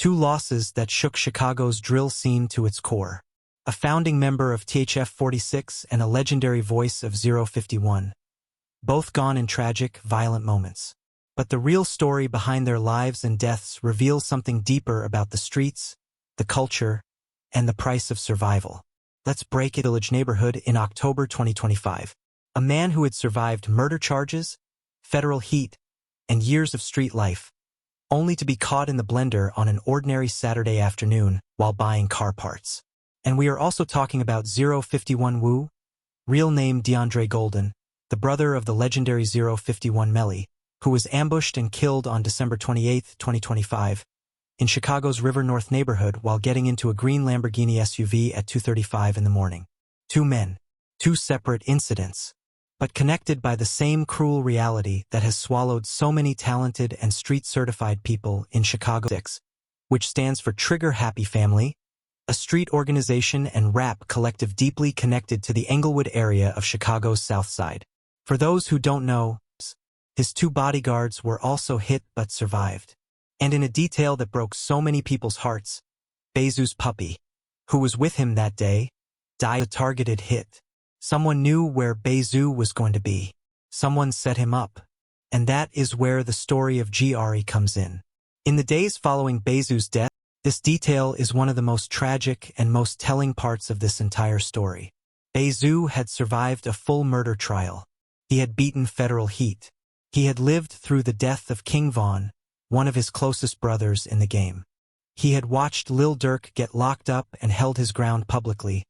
Two losses that shook Chicago's drill scene to its core. A founding member of THF 46 and a legendary voice of 051. Both gone in tragic, violent moments. But the real story behind their lives and deaths reveals something deeper about the streets, the culture, and the price of survival. Let's break it. Village neighborhood in October 2025. A man who had survived murder charges, federal heat, and years of street life, only to be caught in the blender on an ordinary Saturday afternoon while buying car parts. And we are also talking about 051 Wu, real name DeAndre Golden, the brother of the legendary 051 Melly, who was ambushed and killed on December 28, 2025, in Chicago's River North neighborhood while getting into a green Lamborghini SUV at 2:35 in the morning. Two men, two separate incidents, but connected by the same cruel reality that has swallowed so many talented and street-certified people in Chicago 6, which stands for Trigger Happy Family, a street organization and rap collective deeply connected to the Englewood area of Chicago's South Side. For those who don't know, his two bodyguards were also hit but survived. And in a detail that broke so many people's hearts, ByZoo's puppy, who was with him that day, died a targeted hit. Someone knew where ByZoo was going to be. Someone set him up. And that is where the story of GRE comes in. In the days following ByZoo's death, this detail is one of the most tragic and most telling parts of this entire story. ByZoo had survived a full murder trial. He had beaten federal heat. He had lived through the death of King Von, one of his closest brothers in the game. He had watched Lil Durk get locked up and held his ground publicly,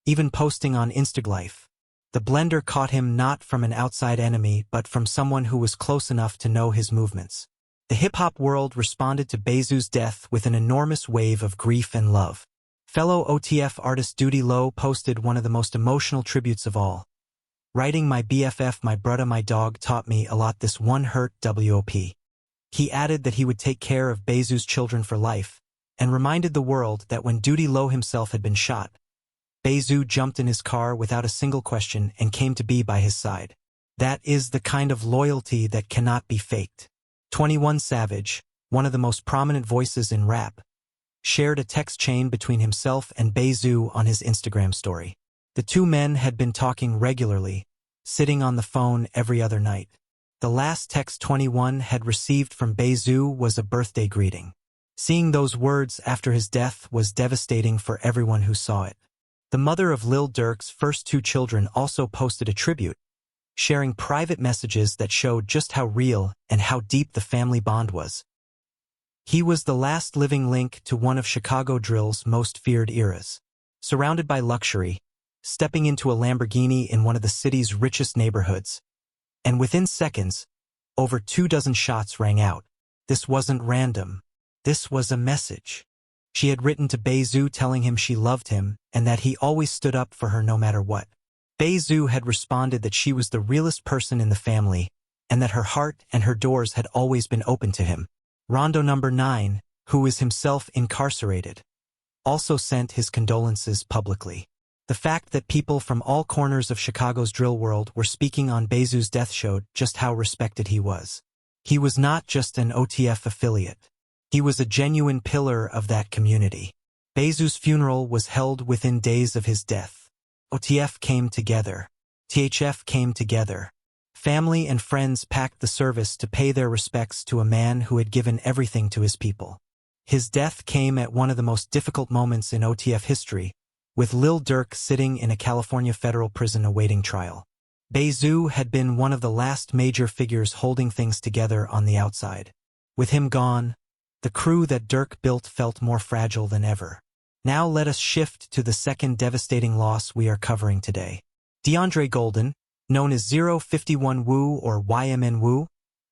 even posting on Instagram. The blender caught him not from an outside enemy but from someone who was close enough to know his movements. The hip-hop world responded to ByZoo's death with an enormous wave of grief and love. Fellow OTF artist Duty Low posted one of the most emotional tributes of all. Writing my BFF my brudda my dog taught me a lot this one hurt WOP. He added that he would take care of ByZoo's children for life, and reminded the world that when Duty Low himself had been shot, ByZoo jumped in his car without a single question and came to be by his side. That is the kind of loyalty that cannot be faked. 21 Savage, one of the most prominent voices in rap, shared a text chain between himself and ByZoo on his Instagram story. The two men had been talking regularly, sitting on the phone every other night. The last text 21 had received from ByZoo was a birthday greeting. Seeing those words after his death was devastating for everyone who saw it. The mother of Lil Durk's first two children also posted a tribute, sharing private messages that showed just how real and how deep the family bond was. He was the last living link to one of Chicago drill's most feared eras. Surrounded by luxury, stepping into a Lamborghini in one of the city's richest neighborhoods. And within seconds, over 24 shots rang out. This wasn't random. This was a message. She had written to ByZoo telling him she loved him and that he always stood up for her no matter what. ByZoo had responded that she was the realest person in the family and that her heart and her doors had always been open to him. Rondo number 9, who is himself incarcerated, also sent his condolences publicly. The fact that people from all corners of Chicago's drill world were speaking on ByZoo's death showed just how respected he was. He was not just an OTF affiliate. He was a genuine pillar of that community. ByZoo's funeral was held within days of his death. OTF came together. THF came together. Family and friends packed the service to pay their respects to a man who had given everything to his people. His death came at one of the most difficult moments in OTF history, with Lil Durk sitting in a California federal prison awaiting trial. ByZoo had been one of the last major figures holding things together on the outside. With him gone, the crew that Durk built felt more fragile than ever. Now let us shift to the second devastating loss we are covering today. DeAndre Golden, known as 051 Wu or YMN Wu,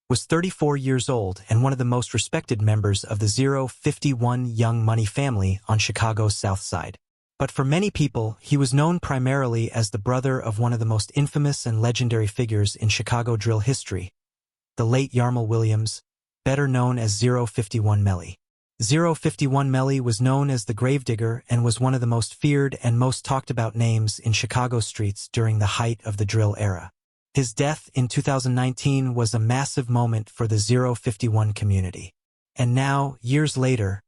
was 34 years old and one of the most respected members of the 051 Young Money family on Chicago's South Side. But for many people, he was known primarily as the brother of one of the most infamous and legendary figures in Chicago drill history, the late Yarmul Williams, better known as 051 Melly. 051 Melly was known as the Gravedigger and was one of the most feared and most talked about names in Chicago streets during the height of the drill era. His death in 2019 was a massive moment for the 051 community. And now, years later,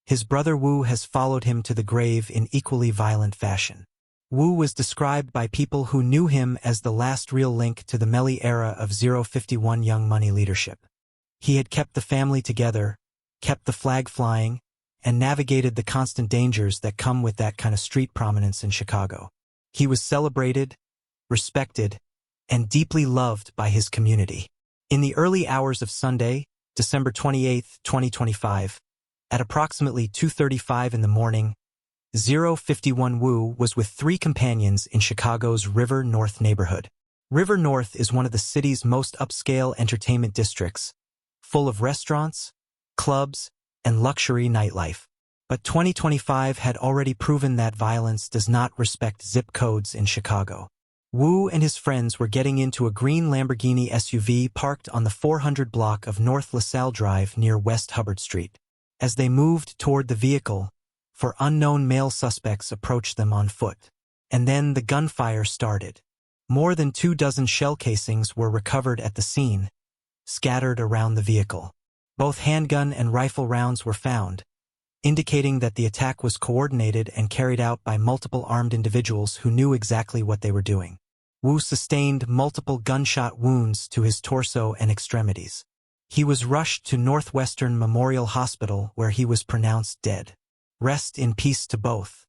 His brother Wu has followed him to the grave in equally violent fashion. Wu was described by people who knew him as the last real link to the Meli era of 051 Young Money leadership. He had kept the family together, kept the flag flying, and navigated the constant dangers that come with that kind of street prominence in Chicago. He was celebrated, respected, and deeply loved by his community. In the early hours of Sunday, December 28, 2025, at approximately 2:35 in the morning, 051 Wu was with 3 companions in Chicago's River North neighborhood. River North is one of the city's most upscale entertainment districts, full of restaurants, clubs, and luxury nightlife. But 2025 had already proven that violence does not respect zip codes in Chicago. Wu and his friends were getting into a green Lamborghini SUV parked on the 400 block of North LaSalle Drive near West Hubbard Street. As they moved toward the vehicle, 4 unknown male suspects approached them on foot. And then the gunfire started. More than 24 shell casings were recovered at the scene, scattered around the vehicle. Both handgun and rifle rounds were found, indicating that the attack was coordinated and carried out by multiple armed individuals who knew exactly what they were doing. Wu sustained multiple gunshot wounds to his torso and extremities. He was rushed to Northwestern Memorial Hospital where he was pronounced dead. Rest in peace to both.